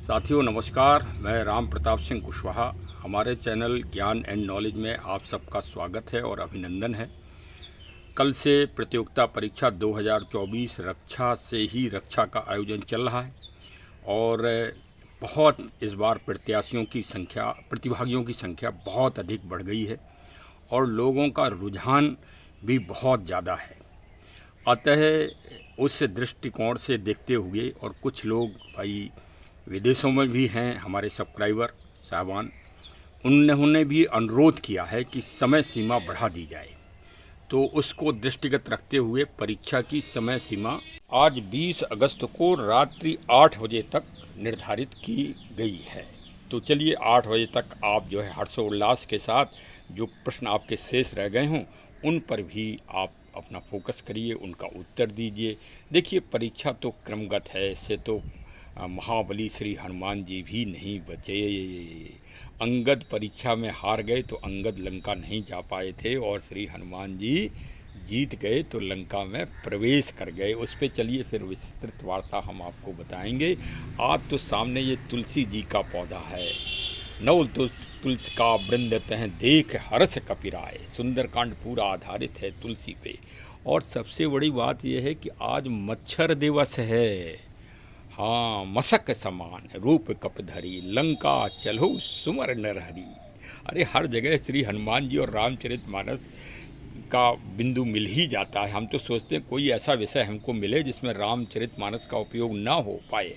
साथियों नमस्कार, मैं राम प्रताप सिंह कुशवाहा। हमारे चैनल ज्ञान एंड नॉलेज में आप सबका स्वागत है और अभिनंदन है। कल से प्रतियोगिता परीक्षा 2024 रक्षा से ही रक्षा का आयोजन चल रहा है और बहुत इस बार प्रतिभागियों की संख्या बहुत अधिक बढ़ गई है और लोगों का रुझान भी बहुत ज़्यादा है। अतः उस दृष्टिकोण से देखते हुए और कुछ लोग भाई विदेशों में भी हैं हमारे सब्सक्राइबर साहबान, उन्होंने भी अनुरोध किया है कि समय सीमा बढ़ा दी जाए। तो उसको दृष्टिगत रखते हुए परीक्षा की समय सीमा आज 20 अगस्त को रात्रि 8 बजे तक निर्धारित की गई है। तो चलिए 8 बजे तक आप जो है हर्षोल्लास के साथ जो प्रश्न आपके शेष रह गए हों उन पर भी आप अपना फोकस करिए, उनका उत्तर दीजिए। देखिए परीक्षा तो क्रमगत है, इससे तो महाबली श्री हनुमान जी भी नहीं बचे। अंगद परीक्षा में हार गए तो अंगद लंका नहीं जा पाए थे और श्री हनुमान जी जीत गए तो लंका में प्रवेश कर गए। उस पर चलिए फिर विस्तृत वार्ता हम आपको बताएंगे। आज तो सामने ये तुलसी जी का पौधा है। नव तुलसी का वृंदत हैं देख हर्ष कपिराए। सुंदरकांड पूरा आधारित है तुलसी पे। और सबसे बड़ी बात यह है कि आज मच्छर दिवस है। हाँ, मशक समान रूप कपधरी लंका चलो सुमर नरहरी। अरे हर जगह श्री हनुमान जी और रामचरितमानस का बिंदु मिल ही जाता है। हम तो सोचते हैं कोई ऐसा विषय हमको मिले जिसमें रामचरितमानस का उपयोग ना हो पाए।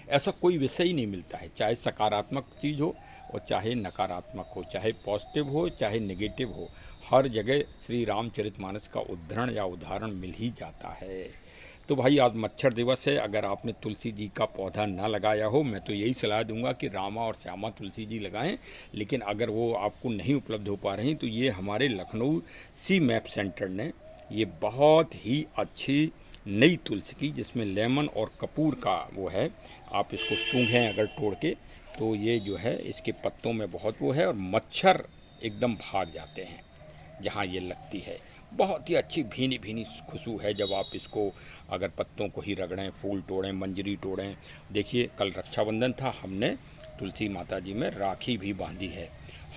ऐसा कोई विषय ही नहीं मिलता है, चाहे सकारात्मक चीज़ हो और चाहे नकारात्मक हो, चाहे पॉजिटिव हो चाहे नेगेटिव हो, हर जगह श्री रामचरितमानस का उद्धरण या उदाहरण मिल ही जाता है। तो भाई आज मच्छर दिवस है। अगर आपने तुलसी जी का पौधा ना लगाया हो, मैं तो यही सलाह दूंगा कि रामा और श्यामा तुलसी जी लगाएं। लेकिन अगर वो आपको नहीं उपलब्ध हो पा रही तो ये हमारे लखनऊ सी मैप सेंटर ने ये बहुत ही अच्छी नई तुलसी की, जिसमें लेमन और कपूर का वो है, आप इसको सूंघें अगर तोड़ के तो ये जो है इसके पत्तों में बहुत वो है और मच्छर एकदम भाग जाते हैं जहाँ ये लगती है। बहुत ही अच्छी भीनी भीनी खुशबू है जब आप इसको अगर पत्तों को ही रगड़ें, फूल तोड़ें, मंजरी तोड़ें। देखिए कल रक्षाबंधन था, हमने तुलसी माता जी में राखी भी बांधी है।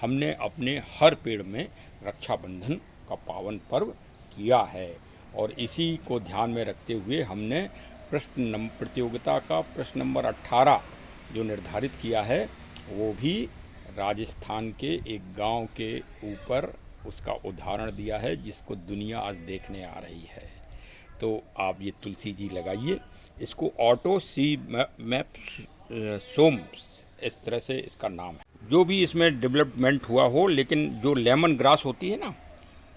हमने अपने हर पेड़ में रक्षाबंधन का पावन पर्व किया है और इसी को ध्यान में रखते हुए हमने प्रतियोगिता का प्रश्न नंबर 18 जो निर्धारित किया है वो भी राजस्थान के एक गांव के ऊपर उसका उदाहरण दिया है जिसको दुनिया आज देखने आ रही है। तो आप ये तुलसी जी लगाइए। इसको ऑटो सी मैप सोम्स इस तरह से इसका नाम है। जो भी इसमें डेवलपमेंट हुआ हो, लेकिन जो लेमन ग्रास होती है ना,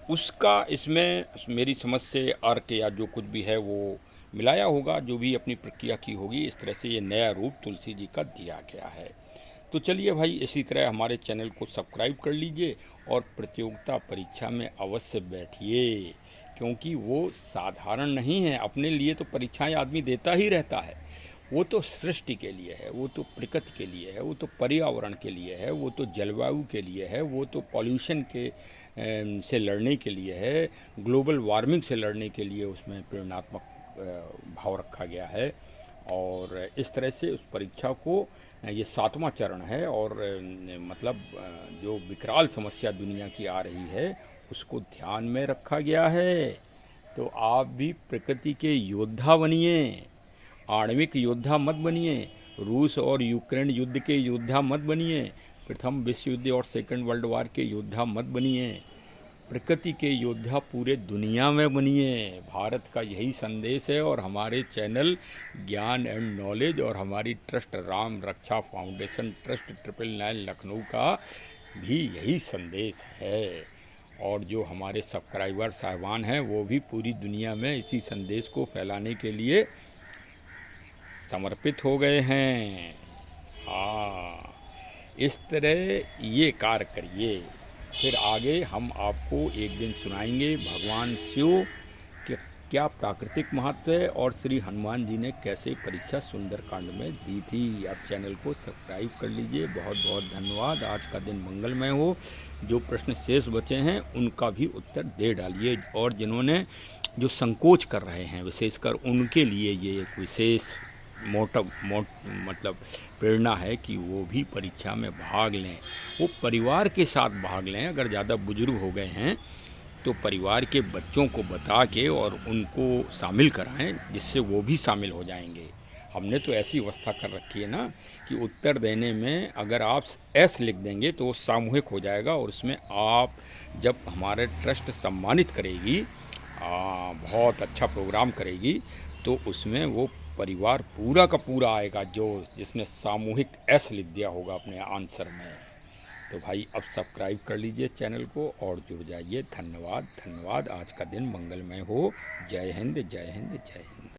उसका इसमें मेरी समझ से अर्क या जो कुछ भी है वो मिलाया होगा, जो भी अपनी प्रक्रिया की होगी। इस तरह से ये नया रूप तुलसी जी का दिया गया है। तो चलिए भाई, इसी तरह हमारे चैनल को सब्सक्राइब कर लीजिए और प्रतियोगिता परीक्षा में अवश्य बैठिए, क्योंकि वो साधारण नहीं है। अपने लिए तो परीक्षाएं आदमी देता ही रहता है, वो तो सृष्टि के लिए है, वो तो प्रकृति के लिए है, वो तो पर्यावरण के लिए है, वो तो जलवायु के लिए है, वो तो पॉल्यूशन के से लड़ने के लिए है, ग्लोबल वार्मिंग से लड़ने के लिए उसमें प्रेरणात्मक भाव रखा गया है। और इस तरह से उस परीक्षा को, ये 7वां चरण है और मतलब जो विकराल समस्या दुनिया की आ रही है उसको ध्यान में रखा गया है। तो आप भी प्रकृति के योद्धा बनिए, आणविक योद्धा मत बनिए, रूस और यूक्रेन युद्ध के योद्धा मत बनिए, प्रथम विश्व युद्ध और सेकंड वर्ल्ड वार के योद्धा मत बनिए, प्रकृति के योद्धा पूरे दुनिया में बनिए। भारत का यही संदेश है और हमारे चैनल ज्ञान एंड नॉलेज और हमारी ट्रस्ट राम रक्षा फाउंडेशन ट्रस्ट 999 लखनऊ का भी यही संदेश है। और जो हमारे सब्सक्राइबर साहिबान हैं वो भी पूरी दुनिया में इसी संदेश को फैलाने के लिए समर्पित हो गए हैं। हाँ, इस तरह ये कार्य करिए। फिर आगे हम आपको एक दिन सुनाएंगे भगवान शिव के क्या प्राकृतिक महत्व है और श्री हनुमान जी ने कैसे परीक्षा सुंदरकांड में दी थी। आप चैनल को सब्सक्राइब कर लीजिए। बहुत बहुत धन्यवाद। आज का दिन मंगलमय हो। जो प्रश्न शेष बचे हैं उनका भी उत्तर दे डालिए और जिन्होंने जो संकोच कर रहे हैं विशेषकर उनके लिए ये एक विशेष मतलब प्रेरणा है कि वो भी परीक्षा में भाग लें, वो परिवार के साथ भाग लें। अगर ज़्यादा बुजुर्ग हो गए हैं तो परिवार के बच्चों को बता के और उनको शामिल कराएं, जिससे वो भी शामिल हो जाएंगे। हमने तो ऐसी व्यवस्था कर रखी है ना कि उत्तर देने में अगर आप एस लिख देंगे तो वो सामूहिक हो जाएगा, और उसमें आप जब हमारे ट्रस्ट सम्मानित करेगी, बहुत अच्छा प्रोग्राम करेगी, तो उसमें वो परिवार पूरा का पूरा आएगा जो जिसने सामूहिक एस लिख दिया होगा अपने आंसर में। तो भाई अब सब्सक्राइब कर लीजिए चैनल को और जुड़ जाइए। धन्यवाद धन्यवाद। आज का दिन मंगलमय हो। जय हिंद जय हिंद जय हिंद।